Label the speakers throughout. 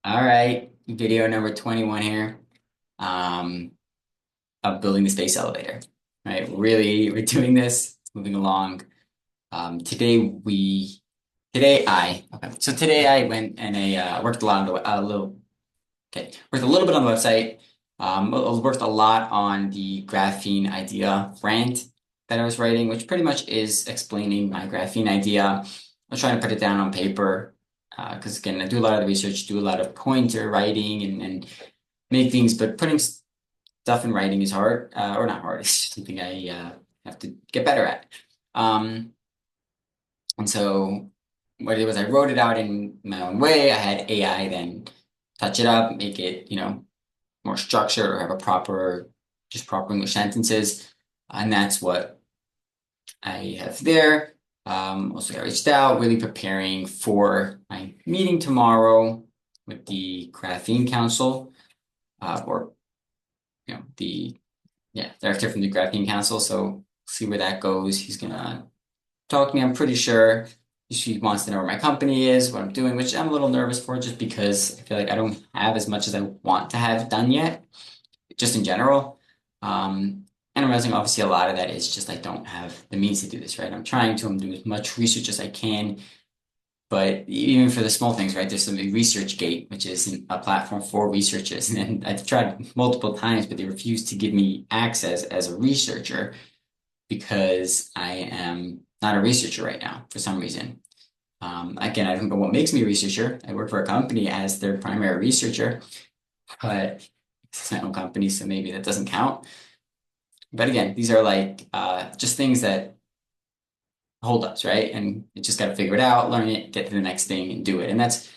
Speaker 1: All right, video number 21 here, um, of building the space elevator. Right, we're doing this, it's moving along. Today I went and worked a lot on worked a little bit on the website. Worked a lot on the graphene idea rant that I was writing, which pretty much is explaining my graphene idea. I was trying to put it down on paper because again, I do a lot of the research, do a lot of pointer writing and make things, but putting stuff in writing is hard, or not hard. It's just something I have to get better at. Um, and so what I did was I wrote it out in my own way. I had AI then touch it up, make it, more structured or have just proper English sentences. And that's what I have there. Also, I reached out, really preparing for my meeting tomorrow with the Graphene Council, or the director from the Graphene Council. So see where that goes. He's gonna talk to me. I'm pretty sure she wants to know where my company is, what I'm doing, which I'm a little nervous for, just because I feel like I don't have as much as I want to have done yet, just in general. And I'm realizing obviously a lot of that is just I don't have the means to do this, right? I'm doing as much research as I can, but even for the small things, right? There's some ResearchGate, which is a platform for researchers. And I've tried multiple times, but they refuse to give me access as a researcher because I am not a researcher right now for some reason. Again, I don't know what makes me a researcher. I work for a company as their primary researcher, but it's my own company, so maybe that doesn't count. But again, these are like just things that hold us, right? And you just got to figure it out, learn it, get to the next thing and do it. And that's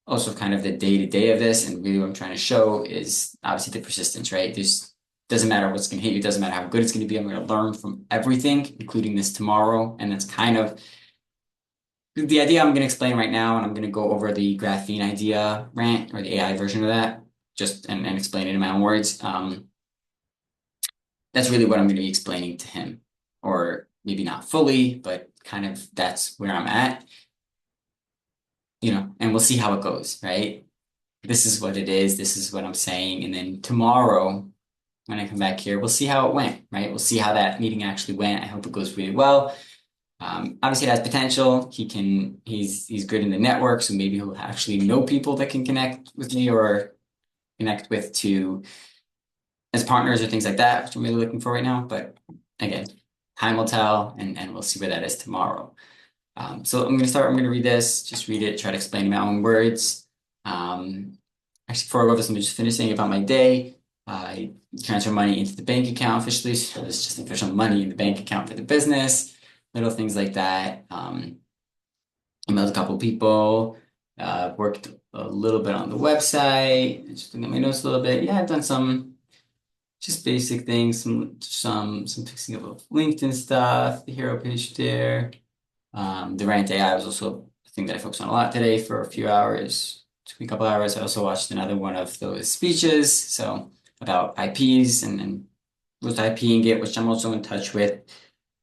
Speaker 1: also kind of the day to day of this. And really what I'm trying to show is obviously the persistence, right? There's doesn't matter what's going to hit you, doesn't matter how good it's going to be. I'm going to learn from everything, including this tomorrow. And that's kind of the idea I'm going to explain right now. And I'm going to go over the graphene idea rant or the AI version of that, just and explain it in my own words. That's really what I'm going to be explaining to him, or maybe not fully, but kind of that's where I'm at, and we'll see how it goes, right? This is what it is. This is what I'm saying. And then tomorrow, when I come back here, we'll see how it went, right? We'll see how that meeting actually went. I hope it goes really well. Obviously, it has potential. He's good in the network, so maybe he'll actually know people that can connect with me or connect with to as partners or things like that, which I'm really looking for right now. But again, time will tell, and we'll see where that is tomorrow. So I'm going to start. I'm going to read this, just read it, try to explain in my own words. Actually, before I go over this, let me just finish saying about my day. I transfer money into the bank account officially, so it's just official money in the bank account for the business, little things like that. Emailed a couple of people, worked a little bit on the website, just looking at my notes a little bit. Yeah, I've done some just basic things, some fixing up of LinkedIn stuff, the hero page there. The rant AI was also a thing that I focused on a lot today for a few hours, took me a couple hours. I also watched another one of those speeches, so about IPs and was IPing it, which I'm also in touch with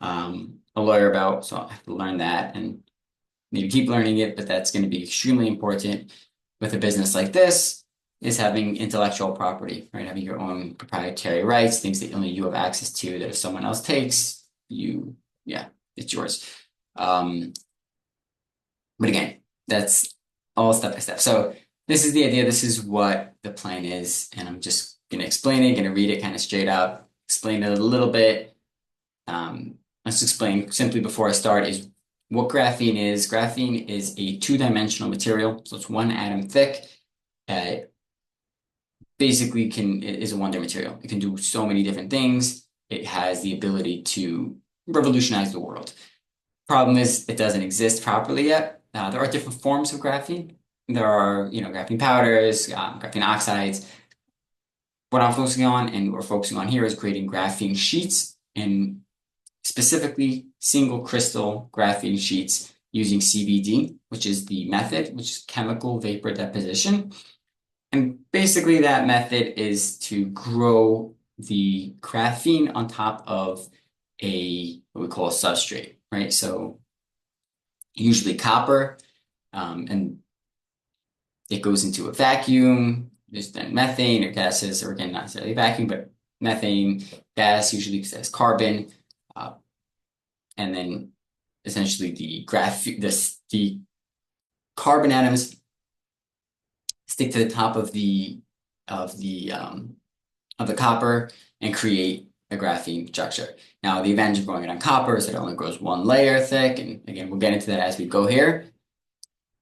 Speaker 1: a lawyer about, so I have to learn that and maybe keep learning it, but that's going to be extremely important with a business like this, is having intellectual property, right? Having your own proprietary rights, things that only you have access to, that if someone else takes, yeah, it's yours. But again, that's all step by step. So this is the idea. This is what the plan is. And I'm just going to explain it, going to read it kind of straight up, explain it a little bit. Let's explain simply before I start is what graphene is. Graphene is a two-dimensional material. So it's one atom thick. Basically is a wonder material. It can do so many different things. It has the ability to revolutionize the world. Problem is, it doesn't exist properly yet. There are different forms of graphene. There are, graphene powders, graphene oxides. What I'm focusing on and we're focusing on here is creating graphene sheets, and specifically single crystal graphene sheets using CVD, which is the method, which is chemical vapor deposition. And basically that method is to grow the graphene on top of what we call a substrate, right? So usually copper, and it goes into a vacuum. There's then methane or gases, or again, not necessarily vacuum, but methane gas usually says carbon, uh, and then essentially the carbon atoms stick to the top of the um, of the copper and create a graphene structure. Now, the advantage of growing it on copper is that it only grows one layer thick, and again, we'll get into that as we go here.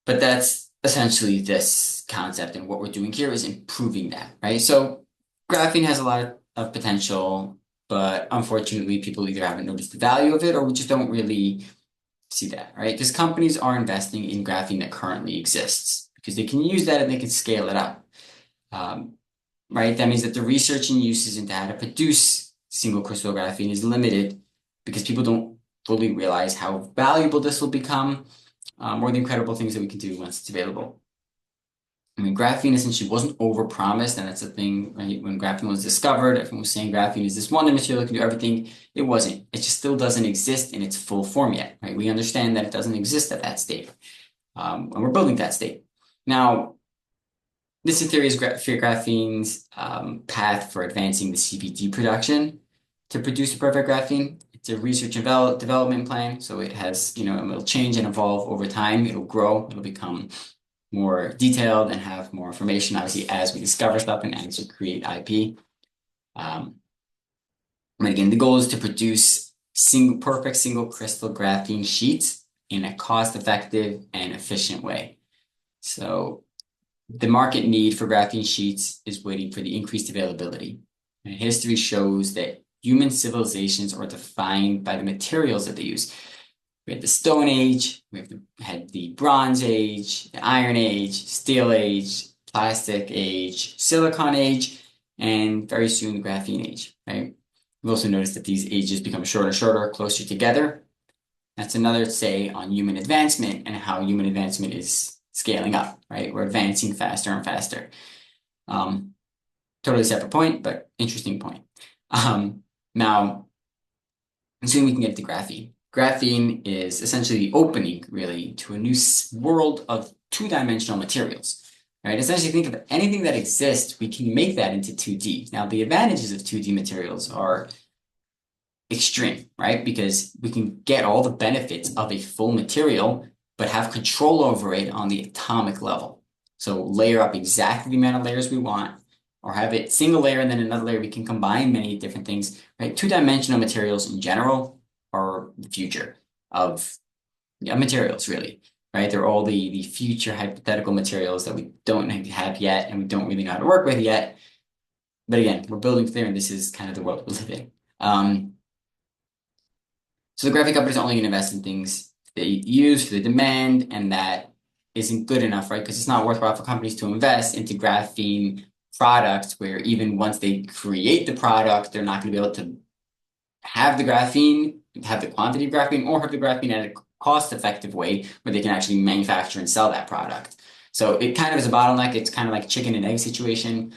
Speaker 1: But that's essentially this concept, and what we're doing here is improving that, right? So graphene has a lot of potential, but unfortunately, people either haven't noticed the value of it or we just don't really see that, right? Because companies are investing in graphene that currently exists because they can use that and they can scale it up. Right? That means that the research and uses into how to produce single crystal graphene is limited because people don't fully realize how valuable this will become, or the incredible things that we can do once it's available. I mean, graphene essentially wasn't overpromised, and that's the thing, right? When graphene was discovered, everyone was saying graphene is this wonder material that can do everything. It wasn't. It just still doesn't exist in its full form yet, right? We understand that it doesn't exist at that state, and we're building that state. Now, this Etheria Graphene's path for advancing the CVD production to produce a perfect graphene. It's a research and development plan, so it has, it'll change and evolve over time. It'll grow, it'll become more detailed and have more information, obviously, as we discover stuff and as we create IP. And again, the goal is to produce perfect single crystal graphene sheets in a cost-effective and efficient way. So the market need for graphene sheets is waiting for the increased availability. And history shows that human civilizations are defined by the materials that they use. We had the Stone Age, had the Bronze Age, the Iron Age, Steel Age, Plastic Age, Silicon Age, and very soon the Graphene Age, right? We've also noticed that these ages become shorter, closer together. That's another say on human advancement and how human advancement is scaling up, right? We're advancing faster and faster. Totally separate point, but interesting point. Now, soon we can get to graphene. Graphene is essentially the opening, really, to a new world of two-dimensional materials, right? Essentially, think of anything that exists, we can make that into 2D. Now, the advantages of 2D materials are extreme, right? Because we can get all the benefits of a full material but have control over it on the atomic level. So layer up exactly the amount of layers we want, or have it single layer and then another layer. We can combine many different things, right? Two-dimensional materials in general are the future of materials, really, right? They're all the future hypothetical materials that we don't have yet and we don't really know how to work with yet. But again, we're building there, and this is kind of the world we live in. So the graphic companies are only going to invest in things they use for the demand, and that isn't good enough, right? Because it's not worthwhile for companies to invest into graphene products where even once they create the product, they're not going to be able to have the graphene, have the quantity of graphene, or have the graphene at a cost-effective way where they can actually manufacture and sell that product. So it kind of is a bottleneck. It's kind of like a chicken and egg situation,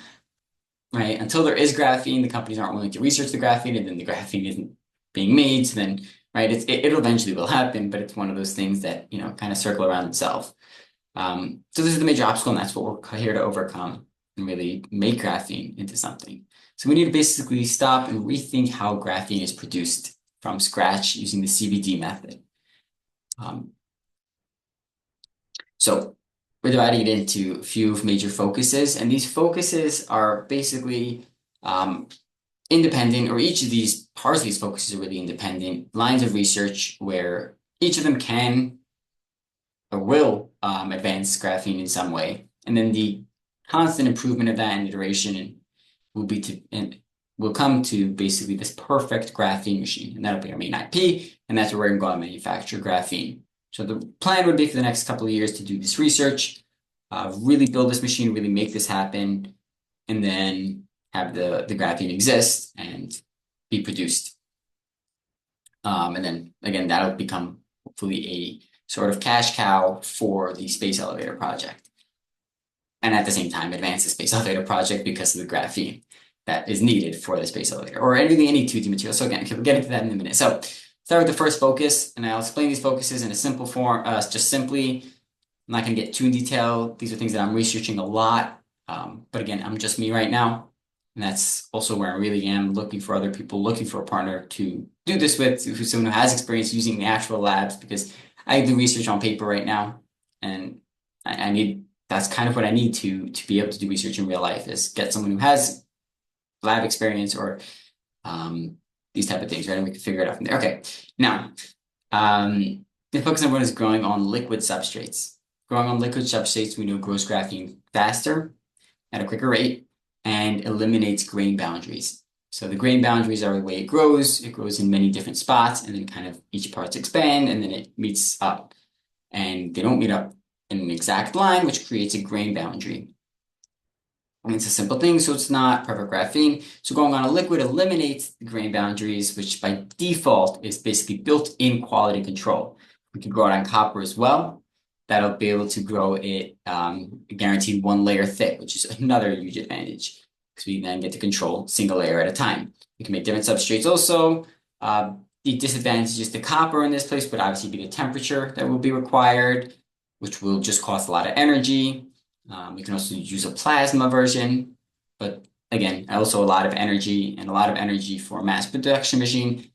Speaker 1: right? Until there is graphene, the companies aren't willing to research the graphene, and then the graphene isn't being made. So then, right, it eventually will happen, but it's one of those things that, kind of circle around itself. So this is the major obstacle, and that's what we're here to overcome and really make graphene into something. So we need to basically stop and rethink how graphene is produced from scratch using the CVD method. So we're dividing it into a few major focuses, and these focuses are basically independent, or each of these parts of these focuses are really independent lines of research where each of them can or will advance graphene in some way. And then the constant improvement of that and iteration will come to basically this perfect graphene machine. And that'll be our main IP. And that's where we're going to go and manufacture graphene. So the plan would be for the next couple of years to do this research, really build this machine, really make this happen, and then have the graphene exist and be produced. And then again, that'll become hopefully a sort of cash cow for the space elevator project. And at the same time, advance the space elevator project because of the graphene that is needed for the space elevator, or any 2D material. So again, we'll get into that in a minute. So start with the first focus, and I'll explain these focuses in a simple form, just simply. I'm not going to get too in detail. These are things that I'm researching a lot. But again, I'm just me right now. And that's also where I really am looking for other people, looking for a partner to do this with, who's someone who has experience using the actual labs, because I do research on paper right now. And I need, that's kind of what I need to be able to do research in real life, is get someone who has lab experience or these type of things, right? And we can figure it out from there. Okay. Now, the focus on what is growing on liquid substrates. Growing on liquid substrates, we know grows graphene faster at a quicker rate and eliminates grain boundaries. So the grain boundaries are the way it grows. It grows in many different spots, and then kind of each parts expand, and then it meets up. And they don't meet up in an exact line, which creates a grain boundary. And it's a simple thing, so it's not perfect graphene. So going on a liquid eliminates the grain boundaries, which by default is basically built-in quality control. We can grow it on copper as well. That'll be able to grow it guaranteed one layer thick, which is another huge advantage, because we then get to control single layer at a time. We can make different substrates also. The disadvantage is the copper in this place would obviously be the temperature that will be required, which will just cost a lot of energy. We can also use a plasma version, but again, also a lot of energy, and a lot of energy for a mass production machine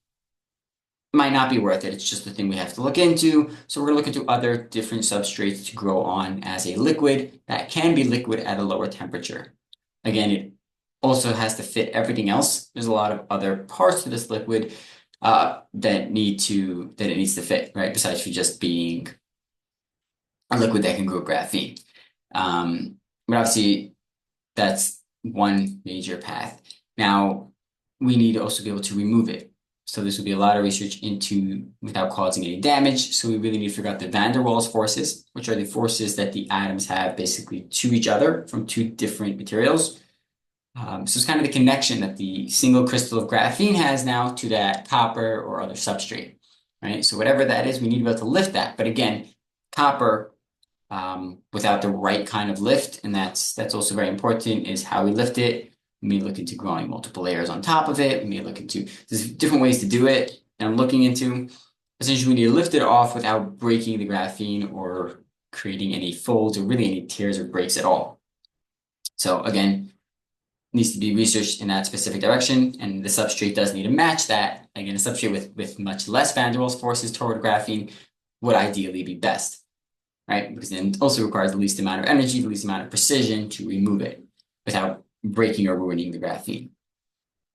Speaker 1: might not be worth it. It's just the thing we have to look into. So we're going to look into other different substrates to grow on as a liquid that can be liquid at a lower temperature. Again, it also has to fit everything else. There's a lot of other parts to this liquid that it needs to fit, right? Besides for just being a liquid that can grow graphene. But obviously, that's one major path. Now, we need to also be able to remove it. So this will be a lot of research into without causing any damage. So we really need to figure out the van der Waals forces, which are the forces that the atoms have basically to each other from two different materials. So it's kind of the connection that the single crystal of graphene has now to that copper or other substrate, right? So whatever that is, we need to be able to lift that. But again, copper without the right kind of lift, and that's also very important, is how we lift it. We may look into growing multiple layers on top of it. We may look into, there's different ways to do it, and I'm looking into. Essentially, we need to lift it off without breaking the graphene or creating any folds or really any tears or breaks at all. So again, needs to be researched in that specific direction, and the substrate does need to match that. Again, a substrate with much less van der Waals forces toward graphene would ideally be best, right? Because then it also requires the least amount of energy, the least amount of precision to remove it without breaking or ruining the graphene.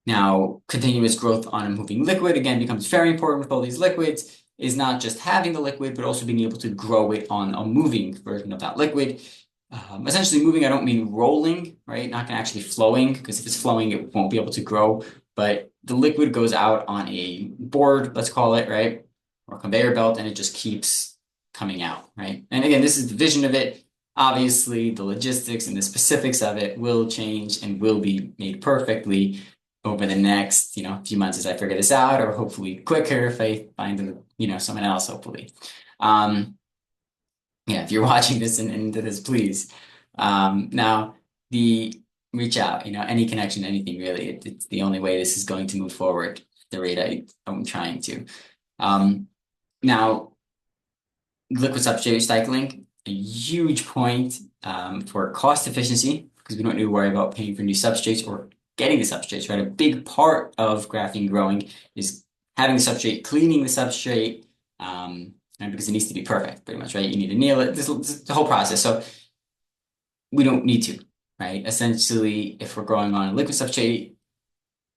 Speaker 1: Now, continuous growth on a moving liquid, again, becomes very important with all these liquids, is not just having the liquid, but also being able to grow it on a moving version of that liquid. Essentially moving, I don't mean rolling, right? Not gonna actually flowing, because if it's flowing, it won't be able to grow, but the liquid goes out on a board, let's call it, right? Or conveyor belt, and it just keeps coming out, right? And again, this is the vision of it. Obviously, the logistics and the specifics of it will change and will be made perfectly over the next, few months as I figure this out, or hopefully quicker if I find, someone else, hopefully. Yeah, if you're watching this and into this, please. Now, the reach out, any connection, anything really, it's the only way this is going to move forward, the rate I'm trying to. Now, liquid substrate recycling, a huge point for cost efficiency, because we don't need to worry about paying for new substrates or getting the substrates, right? A big part of graphene growing is having the substrate, cleaning the substrate, and because it needs to be perfect, pretty much, right? You need to nail it, this the whole process. So we don't need to, right? Essentially, if we're growing on a liquid substrate,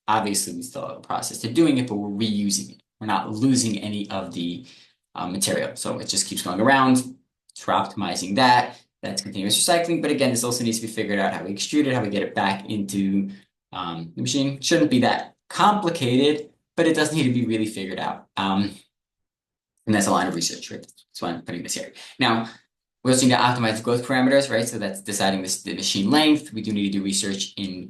Speaker 1: obviously we still have a process to doing it, but we're reusing it. We're not losing any of the material. So it just keeps going around. So we're optimizing that. That's continuous recycling. But again, this also needs to be figured out how we extrude it, how we get it back into the machine. Shouldn't be that complicated, but it does need to be really figured out. And that's a line of research, right? That's why I'm putting this here. Now, we also need to optimize the growth parameters, right? So that's deciding the machine length. We do need to do research in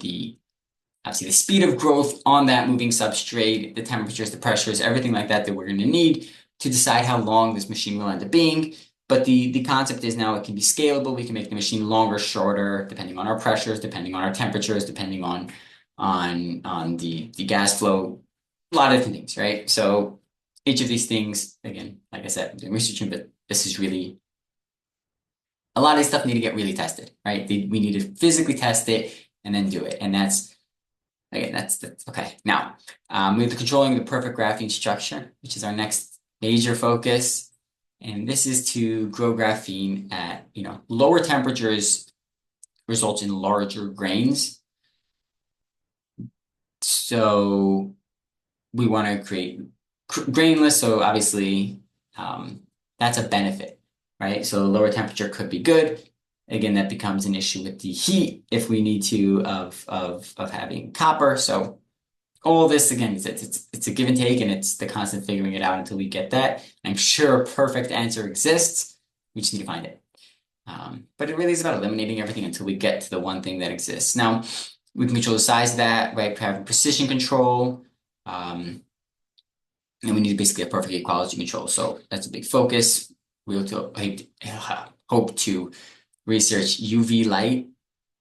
Speaker 1: obviously the speed of growth on that moving substrate, the temperatures, the pressures, everything like that we're going to need to decide how long this machine will end up being. But the concept is now it can be scalable. We can make the machine longer, shorter, depending on our pressures, depending on our temperatures, depending on the gas flow, a lot of different things, right? So each of these things, again, like I said, I'm doing research, but this is really a lot of these stuff need to get really tested, right? We need to physically test it and then do it. And that's, again, that's okay. Now, move to controlling the perfect graphene structure, which is our next major focus. And this is to grow graphene at, lower temperatures results in larger grains. So we want to create grainless. So obviously, that's a benefit, right? So lower temperature could be good. Again, that becomes an issue with the heat if we need to of having copper. So all this again, it's a give and take, and it's the constant figuring it out until we get that. I'm sure a perfect answer exists. We just need to find it. But it really is about eliminating everything until we get to the one thing that exists. Now, we can control the size of that, right? Having precision control. And we need basically a perfect equality control. So that's a big focus. We hope to research UV light,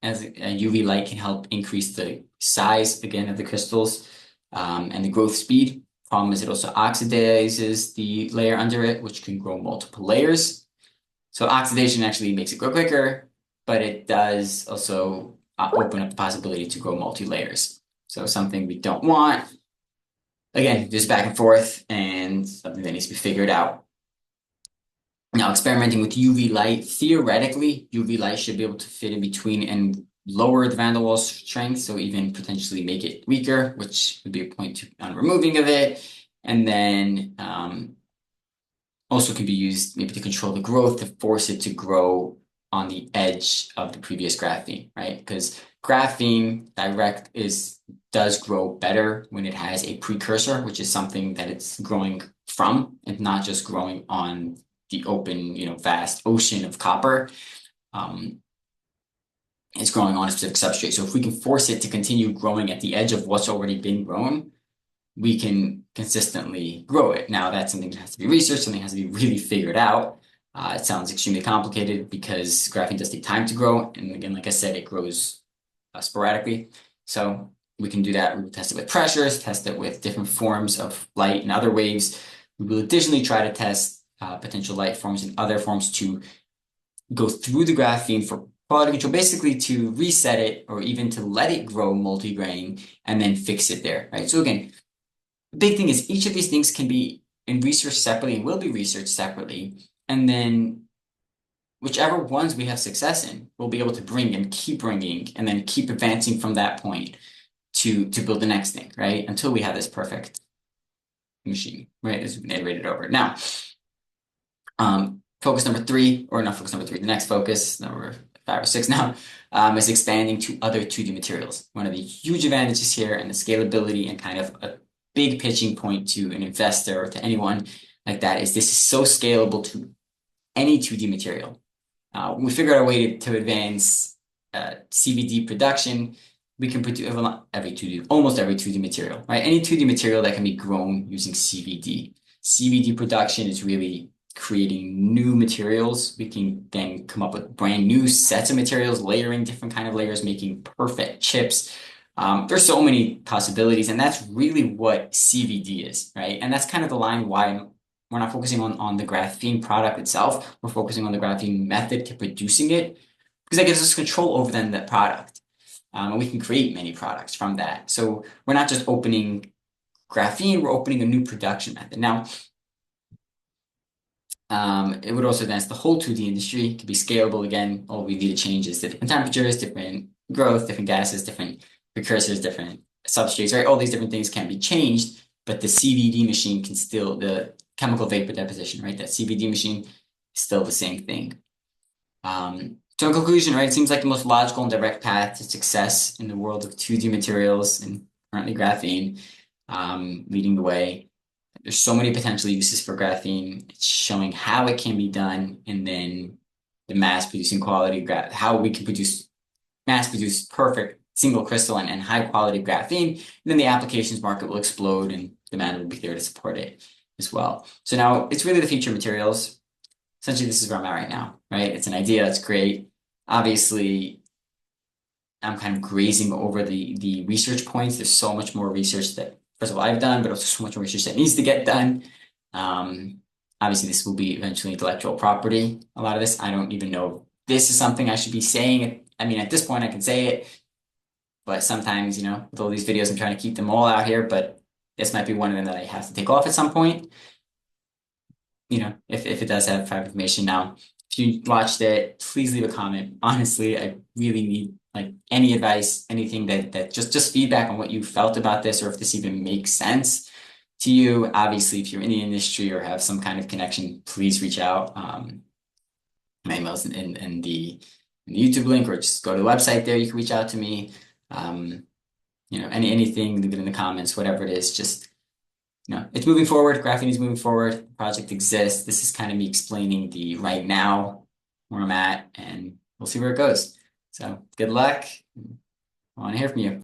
Speaker 1: as UV light can help increase the size again of the crystals and the growth speed. Problem is it also oxidizes the layer under it, which can grow multiple layers. So oxidation actually makes it grow quicker, but it does also open up the possibility to grow multi-layers. So something we don't want. Again, just back and forth and something that needs to be figured out. Now, experimenting with UV light, theoretically, UV light should be able to fit in between and lower the van der Waals strength, so even potentially make it weaker, which would be a point on removing of it. And then also can be used maybe to control the growth, to force it to grow on the edge of the previous graphene, right? Because graphene direct does grow better when it has a precursor, which is something that it's growing from and not just growing on the open, vast ocean of copper. It's growing on a specific substrate. So if we can force it to continue growing at the edge of what's already been grown, we can consistently grow it. Now, that's something that has to be researched, something that has to be really figured out. It sounds extremely complicated because graphene does take time to grow. And again, like I said, it grows sporadically. So we can do that. We will test it with pressures, test it with different forms of light and other waves. We will additionally try to test potential light forms and other forms to go through the graphene for quality control, basically to reset it or even to let it grow multi-grain and then fix it there, right? So again, the big thing is each of these things can be in research separately and will be researched separately. And then whichever ones we have success in, we'll be able to bring and keep bringing and then keep advancing from that point to build the next thing, right? Until we have this perfect machine, right? As we've iterated over. Now, focus number 3, or not focus number 3, the next focus, number 5 or 6 now, is expanding to other 2D materials. One of the huge advantages here and the scalability and kind of a big pitching point to an investor or to anyone like that is this is so scalable to any 2D material. We figured out a way to advance CVD production. We can produce almost every 2D material, right? Any 2D material that can be grown using CVD. CVD production is really creating new materials. We can then come up with brand new sets of materials, layering different kind of layers, making perfect chips. There's so many possibilities, and that's really what CVD is, right? And that's kind of the line why we're not focusing on the graphene product itself. We're focusing on the graphene method to producing it because that gives us control over then that product. And we can create many products from that. So we're not just opening graphene, we're opening a new production method. Now, it would also advance the whole 2D industry. It could be scalable again. All we need to change is different temperatures, different growth, different gases, different precursors, different substrates, right? All these different things can be changed, but the CVD machine can still, the chemical vapor deposition, right? That CVD machine is still the same thing. So in conclusion, right, it seems like the most logical and direct path to success in the world of 2D materials and currently graphene, leading the way. There's so many potential uses for graphene. It's showing how it can be done, and then the mass producing quality, how we can mass produce perfect single crystal and high quality graphene. And then the applications market will explode and demand will be there to support it as well. So now it's really the future materials. Essentially, this is where I'm at right now, right? It's an idea, it's great. Obviously, I'm kind of grazing over the research points. There's so much more research that, first of all, I've done, but also so much more research that needs to get done. Obviously, this will be eventually intellectual property. A lot of this, I don't even know this is something I should be saying. I mean, at this point, I can say it, but sometimes, with all these videos, I'm trying to keep them all out here, but this might be one of them that I have to take off at some point. If it does have private information. Now, if you watched it, please leave a comment. Honestly, I really need like any advice, anything that just feedback on what you felt about this, or if this even makes sense to you. Obviously, if you're in the industry or have some kind of connection, please reach out. My email's in the YouTube link, or just go to the website there. You can reach out to me. Um, anything, leave it in the comments, whatever it is, just it's moving forward. Graphene is moving forward. The project exists. This is kind of me explaining the right now where I'm at, and we'll see where it goes. So good luck. I want to hear from you.